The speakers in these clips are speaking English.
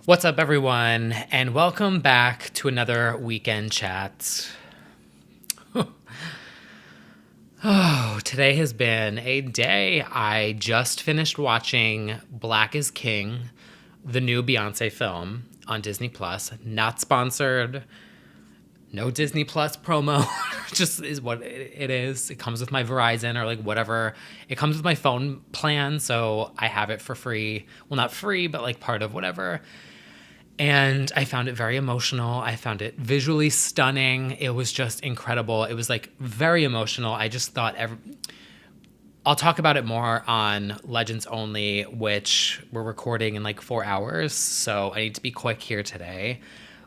What's up, everyone, and welcome back to another weekend chat. Oh, today has been a day. I just finished watching Black is King, the new Beyonce film on Disney Plus. Not sponsored, no Disney Plus promo. Just is what it is. It comes with my Verizon or like whatever. It comes with my phone plan, so I have it for free. Well, not free, but like part of whatever. And I found it very emotional. I found it visually stunning. It was just incredible. It was like very emotional. I just thought I'll talk about it more on Legends Only, which we're recording in like 4 hours. So I need to be quick here today.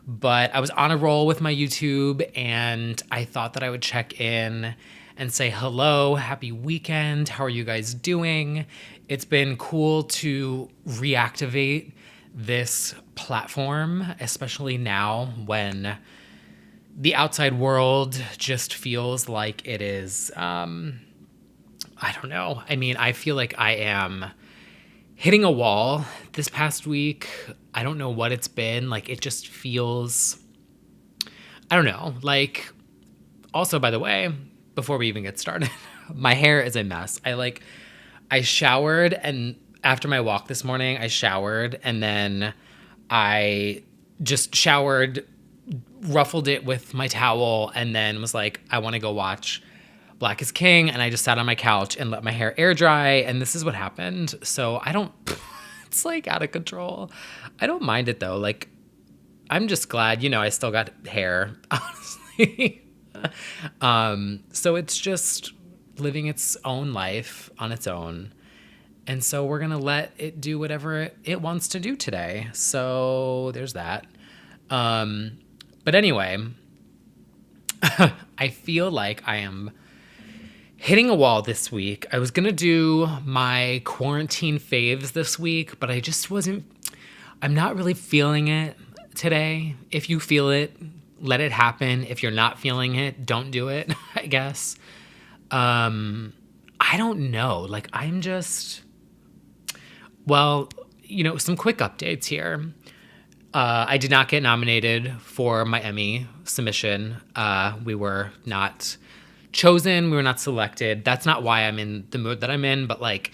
But I was on a roll with my YouTube and I thought that I would check in and say hello, happy weekend. How are you guys doing? It's been cool to reactivate this platform, especially now when the outside world just feels like it is, I don't know. I mean, I feel like I am hitting a wall this past week. I don't know what it's been. Like, it just feels, I don't know. Like, also, by the way, before we even get started, my hair is a mess. I showered, and after my walk this morning, I showered and then I just showered, ruffled it with my towel, and then was like, I want to go watch Black is King. And I just sat on my couch and let my hair air dry. And this is what happened. So I don't, it's like out of control. I don't mind it though. Like, I'm just glad, I still got hair, honestly. So it's just living its own life on its own. And so we're going to let it do whatever it wants to do today. So there's that. But anyway, I feel like I am hitting a wall this week. I was going to do my quarantine faves this week, but I just I'm not really feeling it today. If you feel it, let it happen. If you're not feeling it, don't do it, I guess. I don't know. Like, well, some quick updates here. I did not get nominated for my Emmy submission. We were not chosen. We were not selected. That's not why I'm in the mood that I'm in, but like,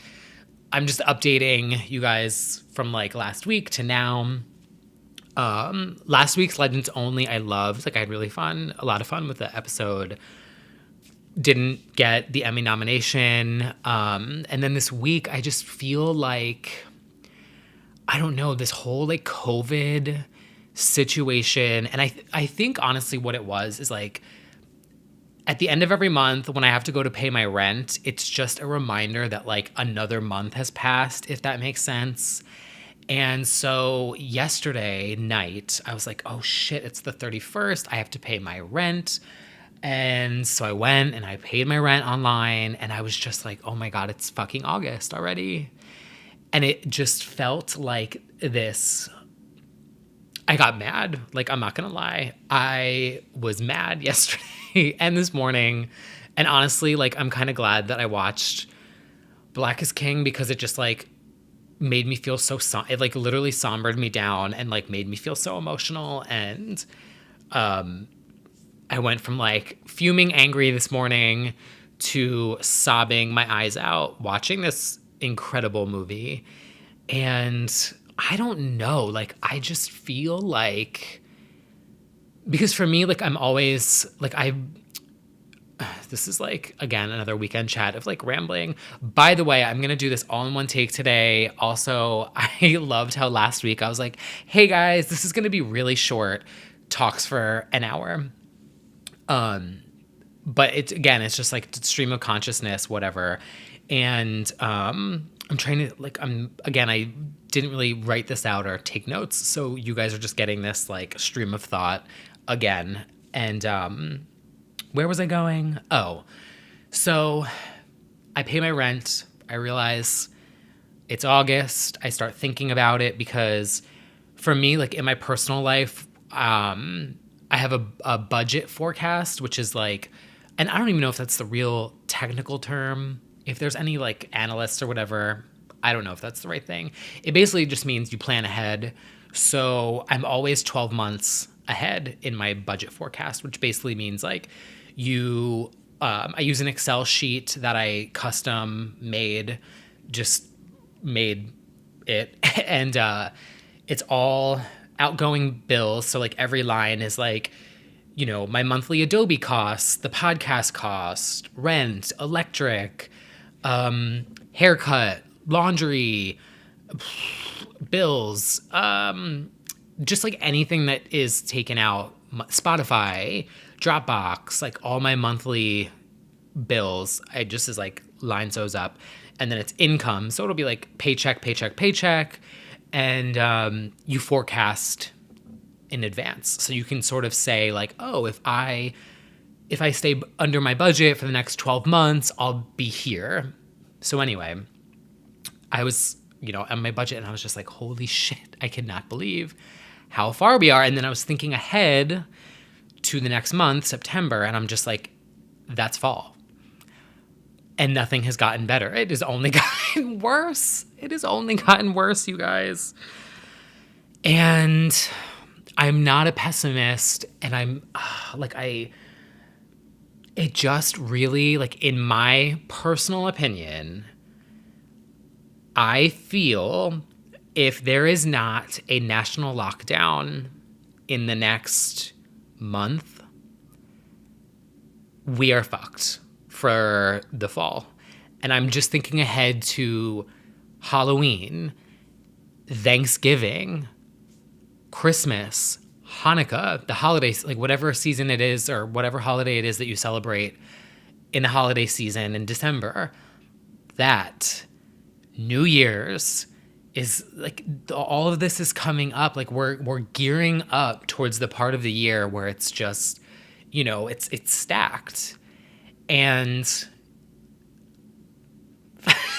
I'm just updating you guys from like last week to now. Last week's Legends Only, I loved. Like, I had a lot of fun with the episode. Didn't get the Emmy nomination. And then this week, I just feel like, I don't know, this whole like COVID situation. And I think honestly what it was is like, at the end of every month when I have to go to pay my rent, it's just a reminder that like another month has passed, if that makes sense. And so yesterday night, I was like, oh shit, it's the 31st. I have to pay my rent. And so I went and I paid my rent online and I was just like, oh my God, it's fucking August already. And it just felt like this. I got mad. Like, I'm not going to lie. I was mad yesterday and this morning. And honestly, like, I'm kind of glad that I watched Black is King because it just like made me feel so, it like literally sombered me down and like made me feel so emotional. And, I went from like fuming angry this morning to sobbing my eyes out watching this incredible movie. And I don't know, like, I just feel like, because for me, like, I'm always like, this is like, again, another weekend chat of like rambling. By the way, I'm going to do this all in one take today. Also, I loved how last week I was like, hey guys, this is going to be really short, talks for an hour. But it's just like stream of consciousness, whatever. And I'm trying to like, I didn't really write this out or take notes. So you guys are just getting this like stream of thought again. And where was I going? Oh, so I pay my rent. I realize it's August. I start thinking about it because for me, like in my personal life, I have a budget forecast, which is like, and I don't even know if that's the real technical term. If there's any like analysts or whatever, I don't know if that's the right thing. It basically just means you plan ahead So I'm always 12 months ahead in my budget forecast, which basically means like I use an Excel sheet that I custom made, just made it. And it's all outgoing bills. So like every line is like, my monthly Adobe costs, the podcast cost, rent, electric, haircut, laundry, bills, just like anything that is taken out, Spotify, Dropbox, like all my monthly bills, I just is like lines those up. And then it's income. So it'll be like paycheck, paycheck, paycheck. And you forecast in advance. So you can sort of say like, oh, if I stay under my budget for the next 12 months, I'll be here. So anyway, I was, on my budget and I was just like, holy shit, I cannot believe how far we are. And then I was thinking ahead to the next month, September, and I'm just like, that's fall. And nothing has gotten better. It has only gotten worse. It has only gotten worse, you guys. And I'm not a pessimist, and it just really, like, in my personal opinion, I feel if there is not a national lockdown in the next month, we are fucked for the fall. And I'm just thinking ahead to Halloween, Thanksgiving, Christmas, Hanukkah, the holidays, like whatever season it is or whatever holiday it is that you celebrate in the holiday season in December, that New Year's is like all of this is coming up. Like we're gearing up towards the part of the year where it's just, it's stacked. And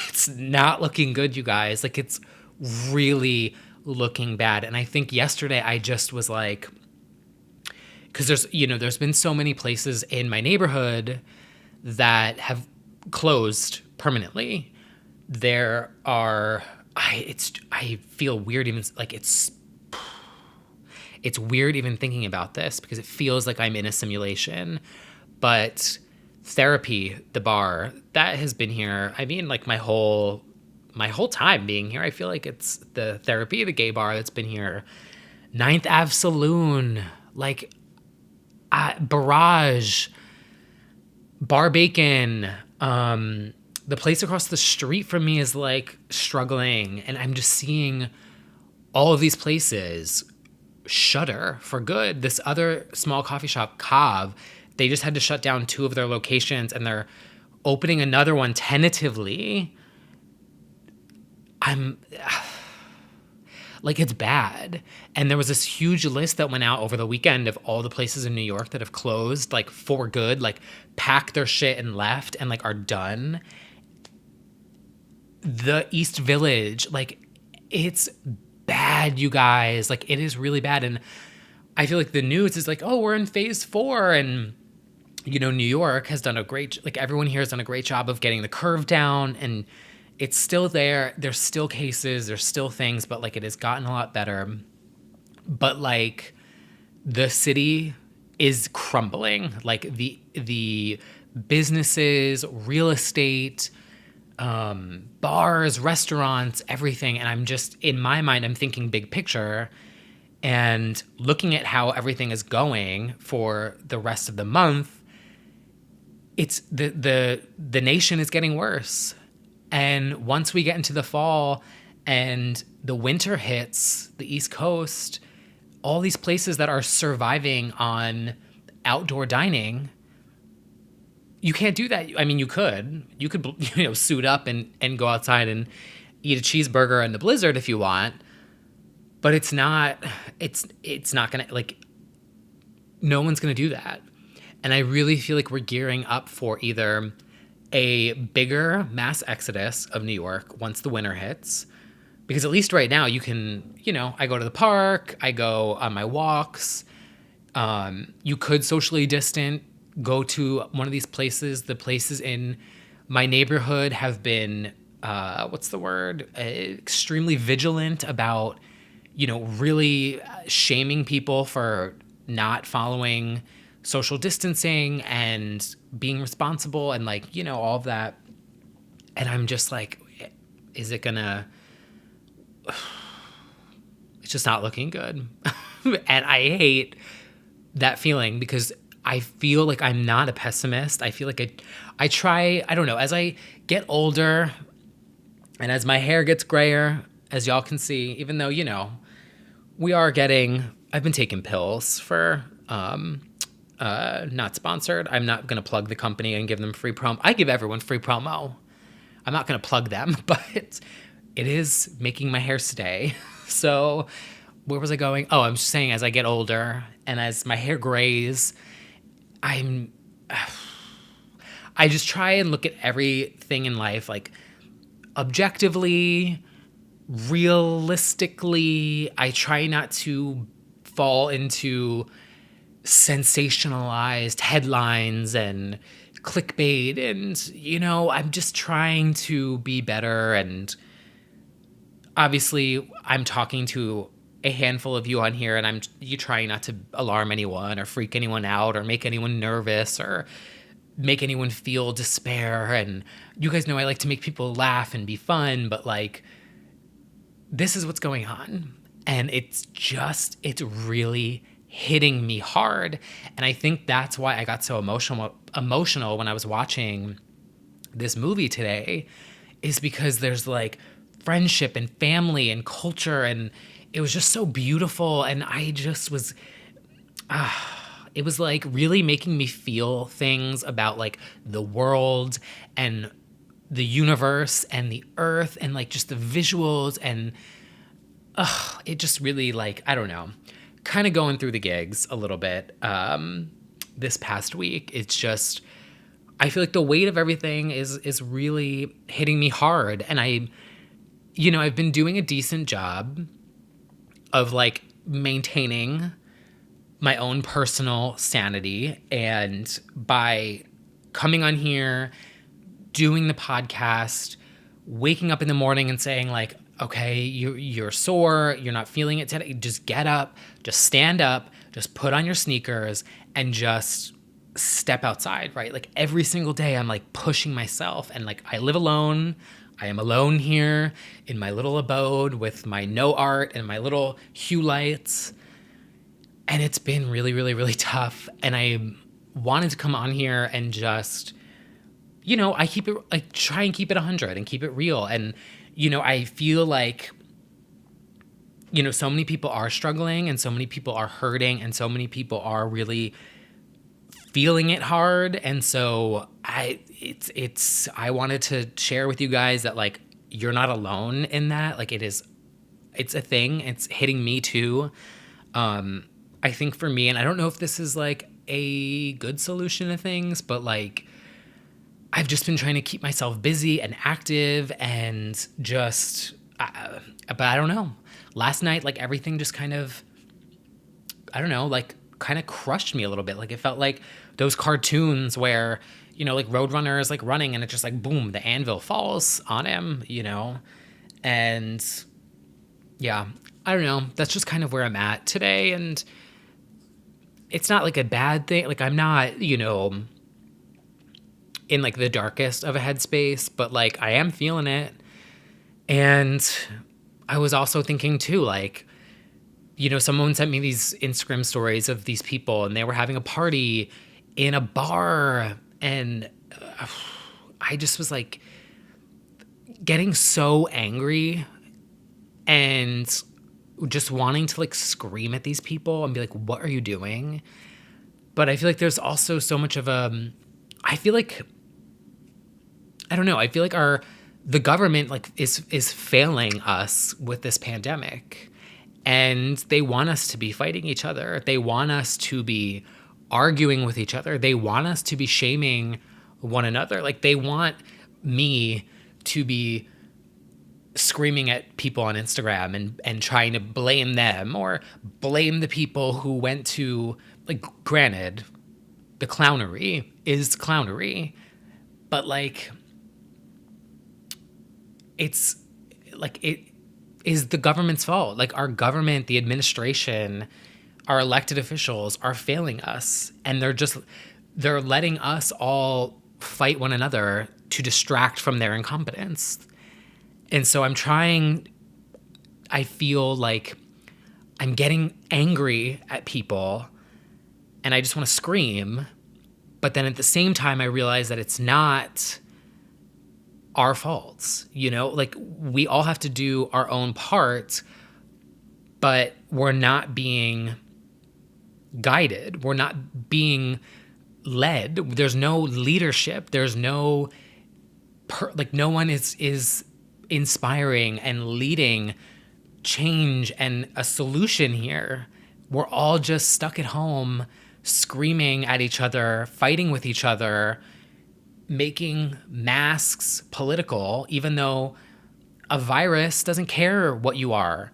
it's not looking good, you guys. Like it's really looking bad. And I think yesterday I just was like, because there's been so many places in my neighborhood that have closed permanently. There are, I feel weird even like it's weird even thinking about this because it feels like I'm in a simulation. But therapy, the bar, that has been here. I mean, like my whole time being here, I feel like it's the therapy, the gay bar that's been here. Ninth Ave Saloon, like Barrage, Bar Bacon, the place across the street from me is like struggling, and I'm just seeing all of these places shutter for good. This other small coffee shop, Cav, they just had to shut down 2 of their locations, and they're opening another one tentatively. I'm like, it's bad. And there was this huge list that went out over the weekend of all the places in New York that have closed, like for good, like packed their shit and left and like are done. The East Village, like it's bad, you guys. Like it is really bad. And I feel like the news is like, oh, we're in phase 4. And, New York has done like everyone here has done a great job of getting the curve down, and it's still there. There's still cases, there's still things, but like it has gotten a lot better. But like the city is crumbling. Like the businesses, real estate, bars, restaurants, everything. And I'm just, in my mind, I'm thinking big picture and looking at how everything is going for the rest of the month. It's the nation is getting worse. And once we get into the fall and the winter hits the East Coast, all these places that are surviving on outdoor dining, you can't do that. I mean, you could, suit up and go outside and eat a cheeseburger in the blizzard if you want, but it's not gonna, like, no one's gonna do that. And I really feel like we're gearing up for either a bigger mass exodus of New York once the winter hits, because at least right now you can, I go to the park, I go on my walks. You could socially distant, go to one of these places. The places in my neighborhood have been, extremely vigilant about, really shaming people for not following social distancing and being responsible and like, all of that. And I'm just like, is it gonna, it's just not looking good. And I hate that feeling because I feel like I'm not a pessimist. I feel like I try, I don't know, as I get older and as my hair gets grayer, as y'all can see, even though, I've been taking pills for, not sponsored. I'm not going to plug the company and give them free promo. I give everyone free promo. I'm not going to plug them, but it is making my hair stay. So where was I going? Oh, I'm just saying as I get older and as my hair grays, I just try and look at everything in life like objectively, realistically. I try not to fall into sensationalized headlines and clickbait, and I'm just trying to be better. And obviously I'm talking to a handful of you on here, and you trying not to alarm anyone or freak anyone out or make anyone nervous or make anyone feel despair. And you guys know I like to make people laugh and be fun, but like, this is what's going on. And it's really hitting me hard. And I think that's why I got so emotional when I was watching this movie today, is because there's like friendship and family and culture, and it was just so beautiful. And I just was, it was like really making me feel things about like the world and the universe and the earth and like just the visuals. And it just really, like, I don't know, kind of going through the gigs a little bit this past week. It's just, I feel like the weight of everything is really hitting me hard. And I've been doing a decent job of like maintaining my own personal sanity. And by coming on here, doing the podcast, waking up in the morning and saying like, okay, you're sore, you're not feeling it today, just get up, just stand up, just put on your sneakers and just step outside, right? Like every single day I'm like pushing myself, and like I live alone. I am alone here in my little abode with my no art and my little hue lights. And it's been really, really, really tough. And I wanted to come on here and just, I try and keep it 100 and keep it real. And, I feel like, so many people are struggling and so many people are hurting and so many people are really feeling it hard. And so I wanted to share with you guys that like, you're not alone in that. Like it's a thing. It's hitting me too. I think for me, and I don't know if this is like a good solution to things, but like I've just been trying to keep myself busy and active and just, but I don't know. Last night, like everything just kind of, I don't know, like kind of crushed me a little bit. Like it felt like those cartoons where, like Roadrunner is like running and it's just like, boom, the anvil falls on him, and yeah, I don't know. That's just kind of where I'm at today. And it's not like a bad thing. Like I'm not, in like the darkest of a headspace, but like I am feeling it. And I was also thinking too, like, someone sent me these Instagram stories of these people and they were having a party in a bar. And I just was like getting so angry and just wanting to like scream at these people and be like, what are you doing? But I feel like there's also so much of I feel like, I don't know, I feel like the government like is failing us with this pandemic, and they want us to be fighting each other. They want us to be arguing with each other. They want us to be shaming one another. Like they want me to be screaming at people on Instagram and trying to blame them or blame the people who went to, like, granted, the clownery is clownery, but like it's like is the government's fault. Like our government, the administration, our elected officials are failing us, and they're letting us all fight one another to distract from their incompetence. And so I feel like I'm getting angry at people and I just want to scream. But then at the same time, I realize that it's not our faults, like we all have to do our own part, but we're not being guided. We're not being led. There's no leadership. There's no, no one is inspiring and leading change and a solution here. We're all just stuck at home, screaming at each other, fighting with each other, making masks political, even though a virus doesn't care what you are,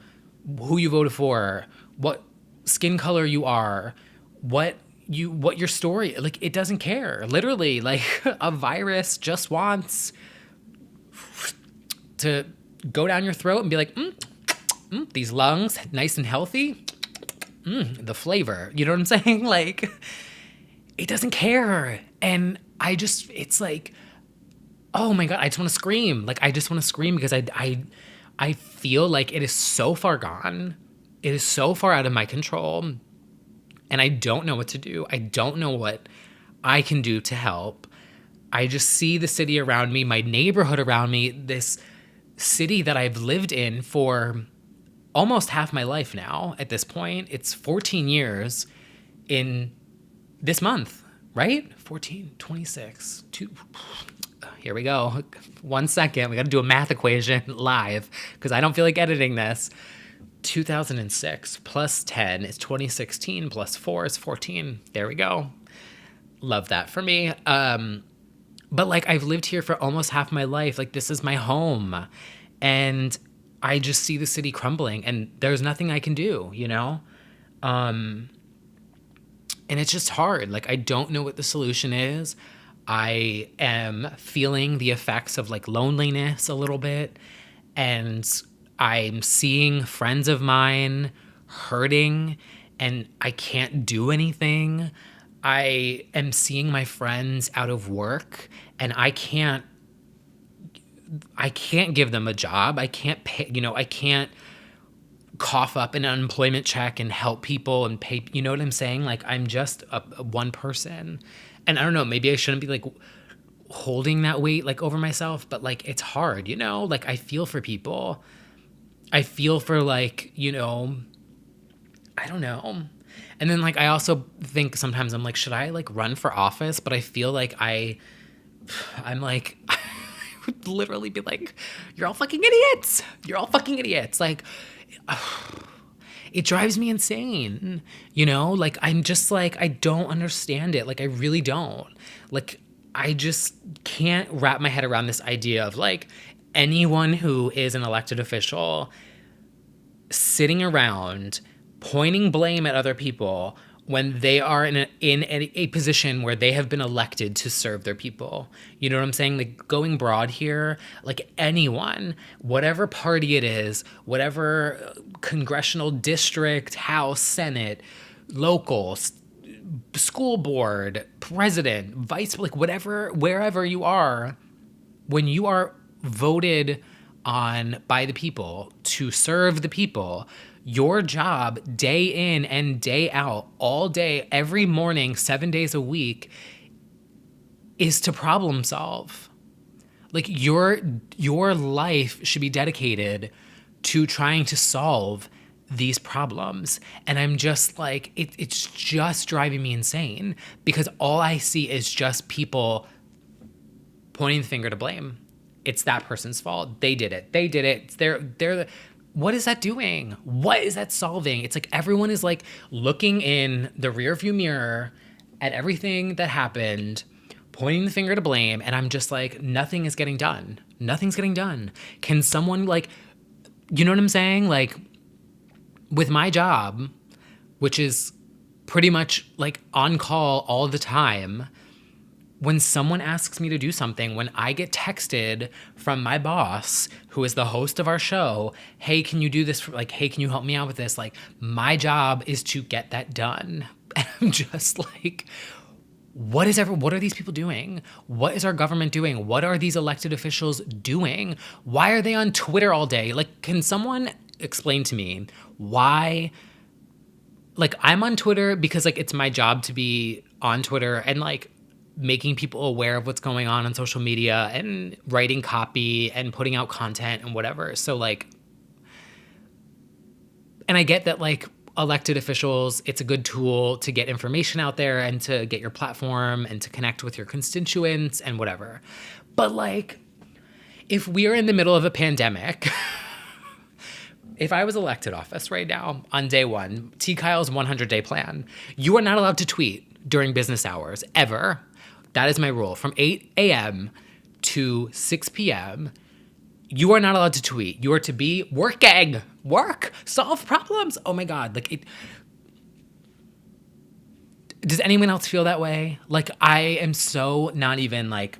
who you voted for, what skin color you are, what your story, like it doesn't care. Literally, like a virus just wants to go down your throat and be like, these lungs, nice and healthy. The flavor, you know what I'm saying? Like, it doesn't care. And it's like, oh my God, I just want to scream. Like, I just want to scream because I feel like it is so far gone. It is so far out of my control. And I don't know what to do. I don't know what I can do to help. I just see the city around me, my neighborhood around me, this city that I've lived in for almost half my life now at this point. It's 14 years in this month, right? 14, 26, 2. Here we go. 1 second. We got to do a math equation live because I don't feel like editing this. 2006 plus 10 is 2016 plus 4 is 14. There we go. Love that for me. But like I've lived here for almost half my life. Like this is my home. And I just see the city crumbling and there's nothing I can do, And it's just hard. Like, I don't know what the solution is. I am feeling the effects of like loneliness a little bit. And I'm seeing friends of mine hurting and I can't do anything. I am seeing my friends out of work and I can't give them a job. I can't pay, I can't cough up an unemployment check and help people and pay, you know what I'm saying? Like I'm just a one person. And I don't know, maybe I shouldn't be like holding that weight like over myself, but like it's hard, like I feel for people. I feel for like, I don't know. And then like I also think sometimes I'm like, should I like run for office? But I feel like I'm like I would literally be like, you're all fucking idiots. You're all fucking idiots. Like, it drives me insane, Like, I'm just like, I don't understand it. Like, I really don't. Like, I just can't wrap my head around this idea of, like, anyone who is an elected official sitting around pointing blame at other people when they are in a position where they have been elected to serve their people. You know what I'm saying? Like going broad here, like anyone, whatever party it is, whatever congressional district, House, Senate, local, school board, president, vice, like whatever, wherever you are, when you are voted on by the people to serve the people, your job day in and day out, all day, every morning, 7 days a week, is to problem solve. Like your life should be dedicated to trying to solve these problems. And I'm just like, it's just driving me insane because all I see is just people pointing the finger to blame. It's that person's fault. They did it. They're what is that doing? What is that solving? It's like everyone is like looking in the rearview mirror at everything that happened, pointing the finger to blame, and I'm just like, nothing is getting done. Nothing's getting done. Can someone like, you know what I'm saying? Like with my job, which is pretty much like on call all the time, when someone asks me to do something, when I get texted from my boss, who is the host of our show, hey, can you do this? Like, hey, can you help me out with this? Like, my job is to get that done. And I'm just like, what are these people doing? What is our government doing? What are these elected officials doing? Why are they on Twitter all day? Like, can someone explain to me why? Like, I'm on Twitter because like it's my job to be on Twitter and like making people aware of what's going on social media and writing copy and putting out content and whatever. So like, and I get that like elected officials, it's a good tool to get information out there and to get your platform and to connect with your constituents and whatever. But like, if we're in the middle of a pandemic, if I was elected office right now on day one, T. Kyle's 100-day plan, you are not allowed to tweet during business hours ever. That is my rule. From 8 a.m. to 6 p.m., you are not allowed to tweet. You are to be working. Work. Solve problems. Oh my God. Like, does anyone else feel that way? Like, I am so not even like,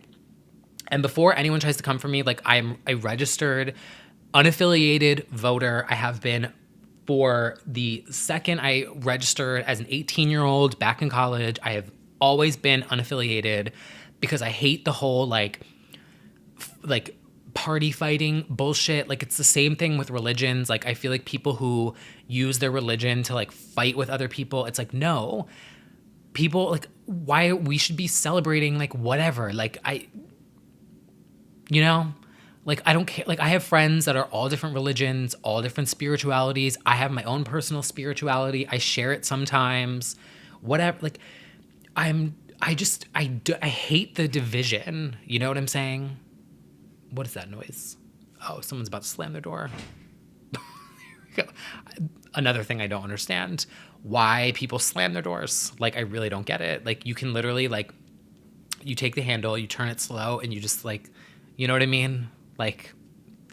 and before anyone tries to come for me, like, I'm a registered, unaffiliated voter. I have been for the second I registered as an 18-year-old back in college. I have always been unaffiliated because I hate the whole like party fighting bullshit. Like, it's the same thing with religions. Like, I feel like people who use their religion to like fight with other people, it's like, no, people like, why we should be celebrating like whatever. Like, like, I don't care. Like, I have friends that are all different religions, all different spiritualities. I have my own personal spirituality. I share it sometimes, whatever. Like, I hate the division. You know what I'm saying? What is that noise? Oh, someone's about to slam their door. There we go. Another thing I don't understand, why people slam their doors. Like, I really don't get it. Like, you can literally, like, you take the handle, you turn it slow, and you just, like, you know what I mean? Like,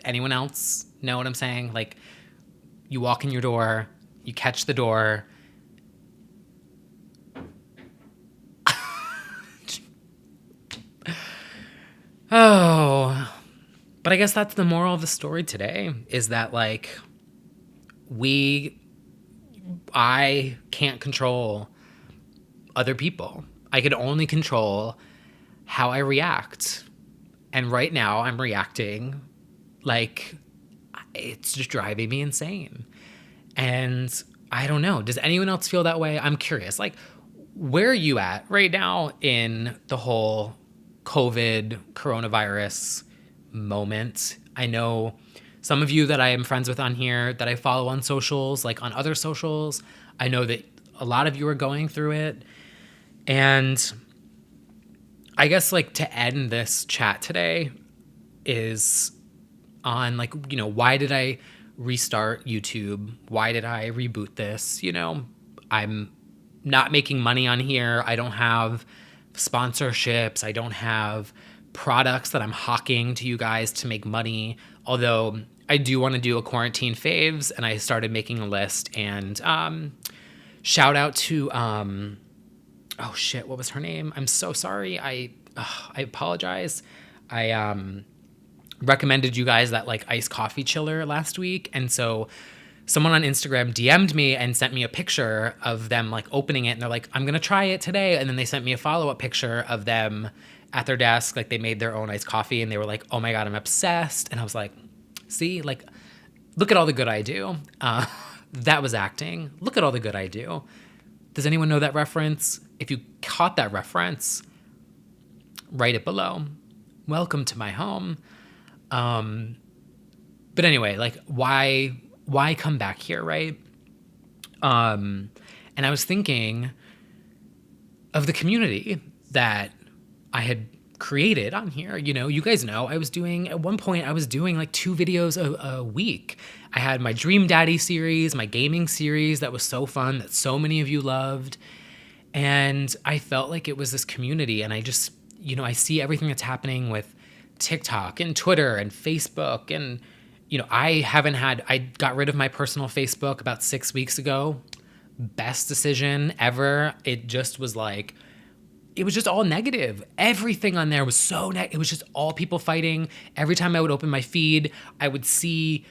anyone else know what I'm saying? Like, you walk in your door, you catch the door. Oh, but I guess that's the moral of the story today, is that like I can't control other people. I can only control how I react. And right now I'm reacting like it's just driving me insane. And I don't know. Does anyone else feel that way? I'm curious. Like, where are you at right now in the whole COVID coronavirus moment? I know some of you that I am friends with on here, that I follow on socials, like on other socials. I know that a lot of you are going through it. And I guess like to end this chat today is on like, you know, why did I restart YouTube? Why did I reboot this? You know, I'm not making money on here. I don't have sponsorships. I don't have products that I'm hawking to you guys to make money. Although I do want to do a quarantine faves, and I started making a list. And shout out to oh shit, what was her name? I'm so sorry. I apologize. I recommended you guys that like iced coffee chiller last week, and so someone on Instagram DM'd me and sent me a picture of them like opening it, and they're like, I'm gonna try it today. And then they sent me a follow-up picture of them at their desk, like they made their own iced coffee, and they were like, oh my God, I'm obsessed. And I was like, see, like, look at all the good I do. That was acting. Look at all the good I do. Does anyone know that reference? If you caught that reference, write it below. Welcome to my home. But anyway, like, why come back here, right? And I was thinking of the community that I had created on here. You know, you guys know at one point I was doing like 2 videos a week. I had my Dream Daddy series, my gaming series that was so fun, that so many of you loved. And I felt like it was this community, and I just, you know, I see everything that's happening with TikTok and Twitter and Facebook. And, you know, I got rid of my personal Facebook about 6 weeks ago. Best decision ever. It just was like, it was just all negative. Everything on there was so it was just all people fighting. Every time I would open my feed, I would see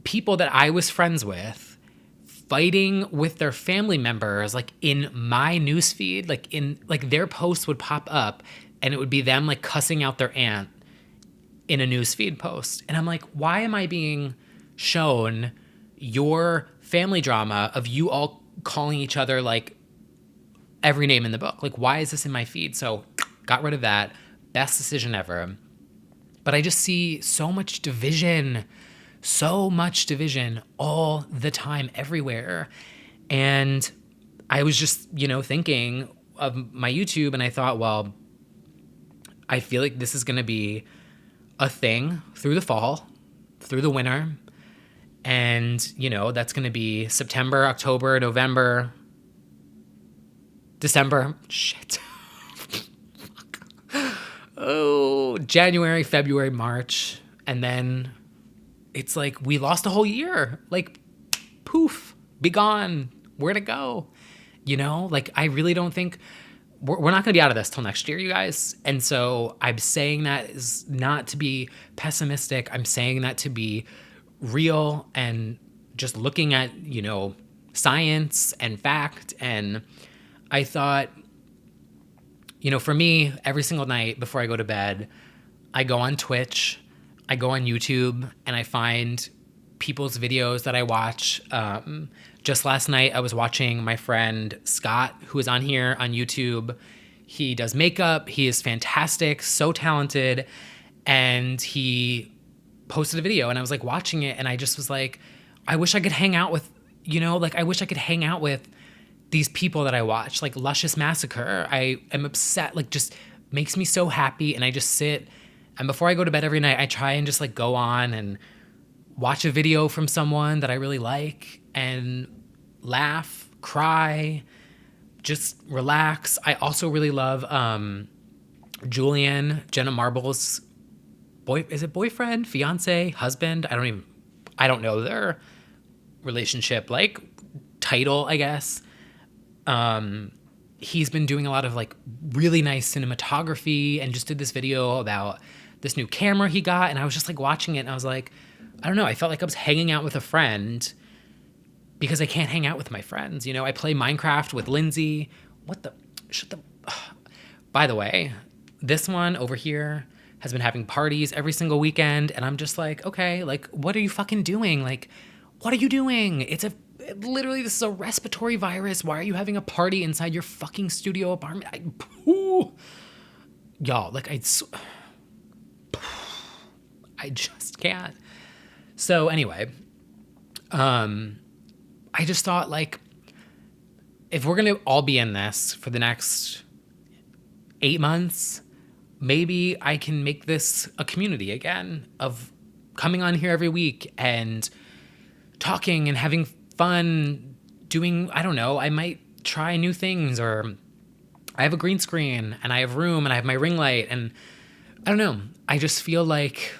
people that I was friends with fighting with their family members, like in my newsfeed, like in like their posts would pop up and it would be them like cussing out their aunt in a newsfeed post. And I'm like, why am I being shown your family drama of you all calling each other like every name in the book? Like, why is this in my feed? So got rid of that. Best decision ever. But I just see so much division all the time, everywhere. And I was just, thinking of my YouTube, and I thought, well, I feel like this is going to be a thing through the fall, through the winter. And, that's going to be September, October, November, December. Shit. Oh, January, February, March. And then it's like we lost a whole year. Like, poof, be gone. Where'd it go? Like, I really don't think we're not going to be out of this till next year, you guys. And so I'm saying that is not to be pessimistic. I'm saying that to be real and just looking at, science and fact. And I thought, for me, every single night before I go to bed, I go on Twitch, I go on YouTube, and I find people's videos that I watch. Just last night, I was watching my friend Scott, who is on here on YouTube. He does makeup. He is fantastic, so talented. And he posted a video, and I was like watching it, and I just was like, I wish I could hang out with, I wish I could hang out with these people that I watch, like Luscious Massacre. I am upset, like just makes me so happy. And I just sit, and before I go to bed every night, I try and just like go on and watch a video from someone that I really like and laugh, cry, just relax. I also really love Julian, Jenna Marbles' boyfriend, fiance, husband? I don't know their relationship, like title, I guess. He's been doing a lot of like really nice cinematography and just did this video about this new camera he got. And I was just like watching it and I was like, I don't know. I felt like I was hanging out with a friend because I can't hang out with my friends. I play Minecraft with Lindsay. By the way, this one over here has been having parties every single weekend. And I'm just like, okay, like, what are you fucking doing? Like, what are you doing? Literally, this is a respiratory virus. Why are you having a party inside your fucking studio apartment? Y'all, like, I just can't. So anyway, I just thought, like, if we're going to all be in this for the next 8 months, maybe I can make this a community again of coming on here every week and talking and having fun doing, I don't know, I might try new things, or I have a green screen and I have room and I have my ring light, and I don't know. I just feel like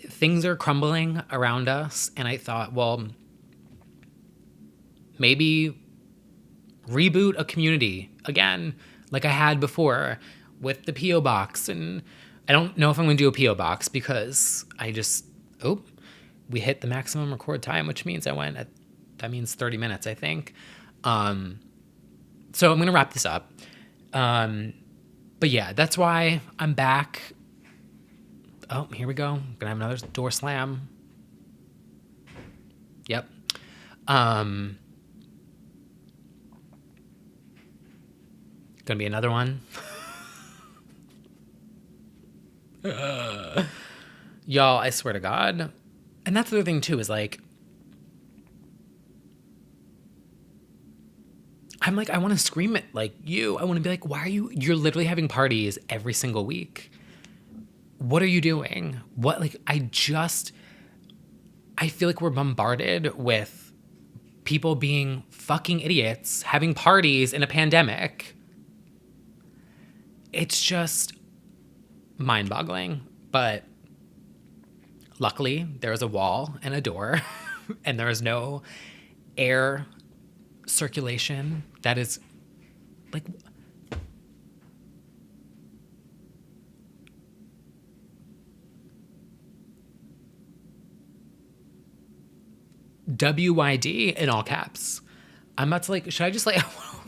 things are crumbling around us, and I thought, well, maybe reboot a community again like I had before with the P.O. box. And I don't know if I'm going to do a P.O. box because we hit the maximum record time, which means that means 30 minutes, I think. So I'm going to wrap this up. But yeah, that's why I'm back. Oh, here we go. I'm going to have another door slam. Yep. Gonna be another one. Y'all, I swear to God. And that's the other thing too, is like, I'm like, I want to scream at like you. I want to be like, you're literally having parties every single week. What are you doing? I feel like we're bombarded with people being fucking idiots, having parties in a pandemic. It's just mind-boggling. But luckily, there is a wall and a door, and there is no air circulation that is like, WYD in all caps. I'm about to like, should I just like,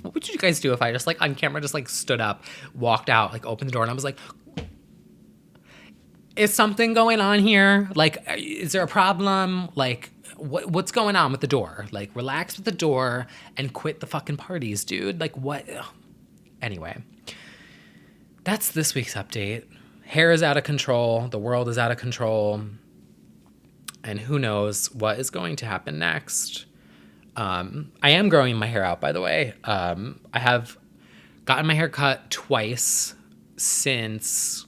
what would you guys do if I just like on camera just like stood up, walked out, like opened the door and I was like, is something going on here? Like, is there a problem? Like, what's going on with the door? Like, relax with the door and quit the fucking parties, dude. Like, what? Anyway, that's this week's update. Hair is out of control. The world is out of control. And who knows what is going to happen next. I am growing my hair out, by the way. I have gotten my hair cut twice since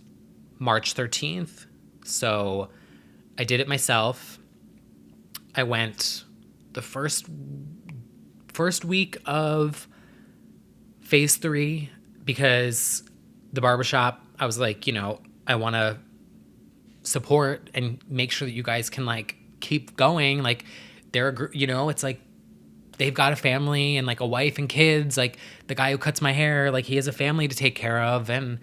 March 13th. So I did it myself. I went the first week of phase 3 because the barbershop, I was like, you know, I want to support and make sure that you guys can like keep going. Like they're, you know, it's like they've got a family and like a wife and kids. Like the guy who cuts my hair, like he has a family to take care of. And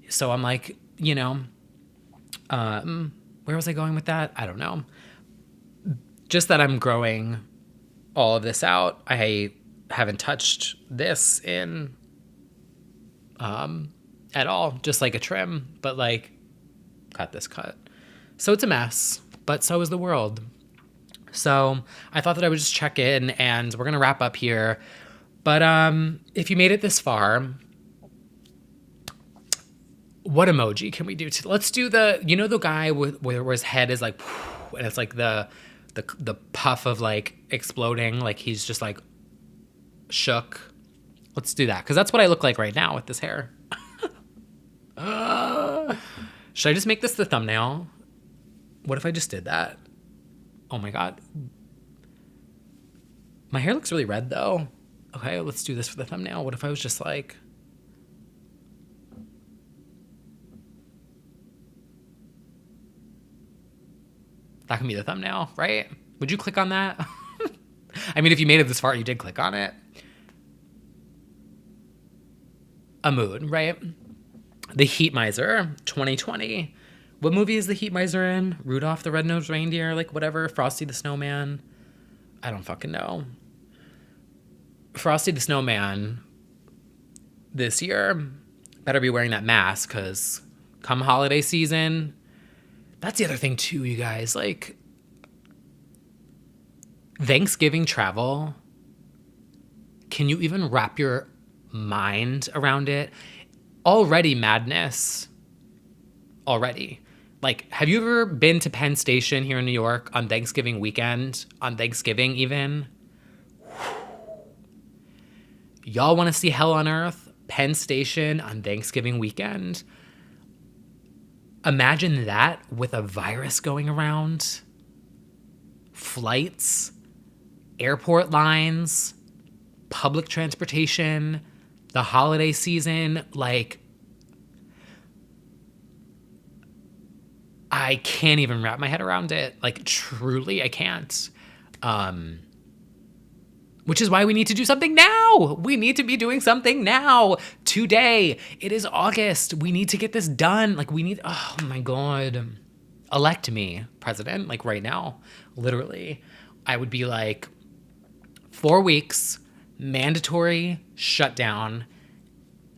so I'm like, you know, where was I going with that? I don't know. Just that I'm growing all of this out. I haven't touched this in at all, just like a trim, but like got this cut. So it's a mess, but so is the world. So I thought that I would just check in and we're going to wrap up here. But if you made it this far, what emoji can we do? Let's do the, you know, the guy where his head is like, and it's like the puff of like exploding, like he's just like shook. Let's do that because that's what I look like right now with this hair. Should I just make this the thumbnail? What if I just did that? Oh my God. My hair looks really red though. Okay, let's do this for the thumbnail. What if I was just like... That can be the thumbnail, right? Would you click on that? I mean, if you made it this far, you did click on it. A mood, right? The Heat Miser, 2020. What movie is The Heat Miser in? Rudolph the Red-Nosed Reindeer, like whatever. Frosty the Snowman. I don't fucking know. Frosty the Snowman this year better be wearing that mask because come holiday season, that's the other thing too, you guys. Like, Thanksgiving travel, can you even wrap your mind around it? Already madness. Already. Like, have you ever been to Penn Station here in New York on Thanksgiving weekend? On Thanksgiving even? Y'all want to see hell on earth? Penn Station on Thanksgiving weekend? Imagine that with a virus going around. Flights, airport lines, public transportation, the holiday season. Like, I can't even wrap my head around it. Like, truly, I can't. Which is why we need to do something now. We need to be doing something now. Today. It is August. We need to get this done. Like, we need, oh my God. Elect me, president, like right now. Literally. I would be like, 4 weeks, mandatory shutdown,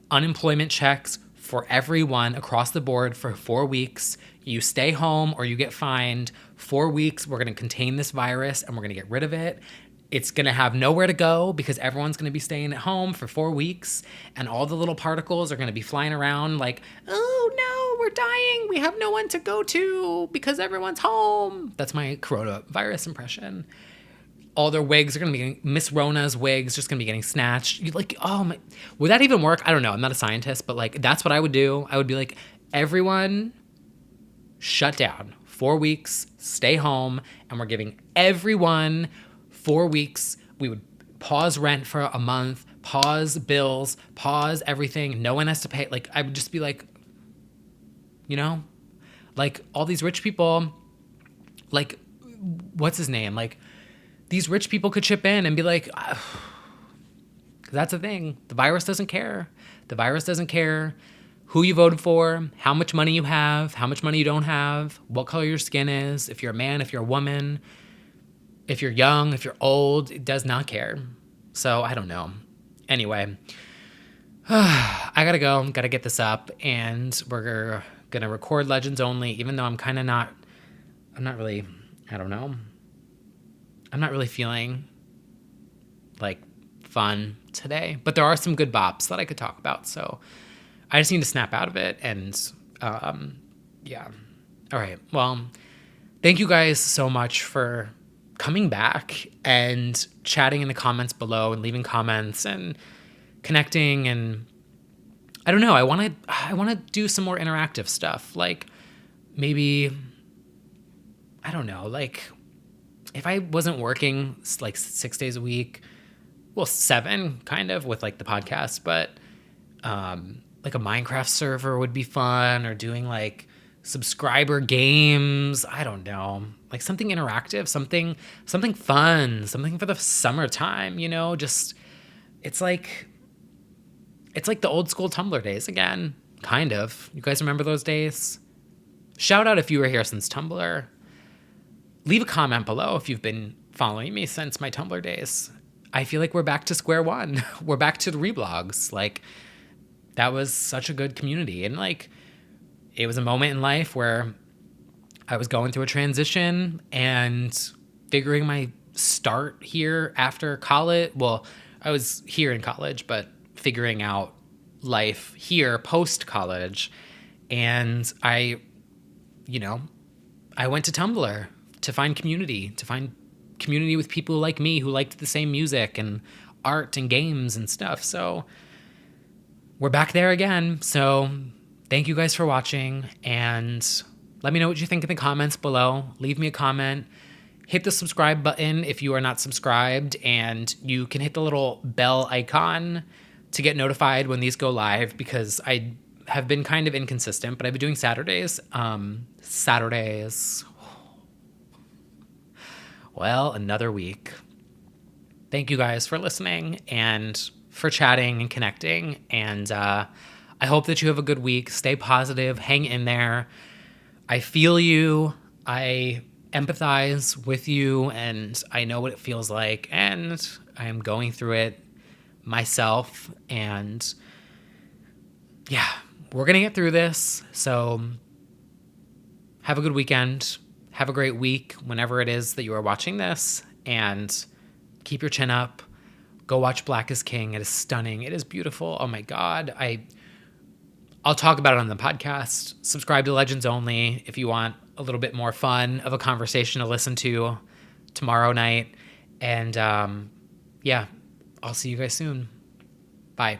unemployment checks for everyone across the board for 4 weeks. You stay home or you get fined. 4 weeks, we're going to contain this virus and we're going to get rid of it. It's going to have nowhere to go because everyone's going to be staying at home for 4 weeks and all the little particles are going to be flying around like, oh no, we're dying. We have no one to go to because everyone's home. That's my coronavirus impression. All their wigs are going to be, Miss Rona's wigs just going to be getting snatched. You're like, oh my, would that even work? I don't know. I'm not a scientist, but like, that's what I would do. I would be like, everyone shut down 4 weeks, stay home. And we're giving everyone 4 weeks. We would pause rent for a month, pause bills, pause everything. No one has to pay. Like, I would just be like, you know, like all these rich people, like, what's his name? Like, these rich people could chip in and be like, because that's the thing. The virus doesn't care. The virus doesn't care who you voted for, how much money you have, how much money you don't have, what color your skin is, if you're a man, if you're a woman. If you're young, if you're old, it does not care. So I don't know. Anyway, I gotta go. Gotta get this up, and we're gonna record Legends Only. Even though I'm kind of not. I'm not really. I don't know. I'm not really feeling like fun today, but there are some good bops that I could talk about. So I just need to snap out of it, and yeah. All right. Well, thank you guys so much for coming back and chatting in the comments below and leaving comments and connecting. And I don't know, I want to do some more interactive stuff. Like maybe, I don't know, like if I wasn't working like 6 days a week, well, 7 kind of with like the podcast, but like a Minecraft server would be fun, or doing like subscriber games. I don't know, like something interactive, something fun, something for the summertime, you know, just it's like the old school Tumblr days again, kind of. You guys remember those days? Shout out if you were here since Tumblr. Leave a comment below if you've been following me since my Tumblr days. I feel like we're back to square one. We're back to the reblogs. Like, that was such a good community. And like, it was a moment in life where I was going through a transition and figuring my start here after college. Well, I was here in college, but figuring out life here post college. And I went to Tumblr to find community, with people like me who liked the same music and art and games and stuff. So we're back there again. So thank you guys for watching, and let me know what you think in the comments below. Leave me a comment. Hit the subscribe button if you are not subscribed, and you can hit the little bell icon to get notified when these go live, because I have been kind of inconsistent, but I've been doing Saturdays. Well, another week. Thank you guys for listening and for chatting and connecting. And I hope that you have a good week. Stay positive. Hang in there. I feel you. I empathize with you, and I know what it feels like. And I am going through it myself. And yeah, we're going to get through this. So have a good weekend. Have a great week whenever it is that you are watching this, and keep your chin up. Go watch Black is King. It is stunning. It is beautiful. Oh my God. I'll talk about it on the podcast. Subscribe to Legends Only if you want a little bit more fun of a conversation to listen to tomorrow night. And yeah, I'll see you guys soon. Bye.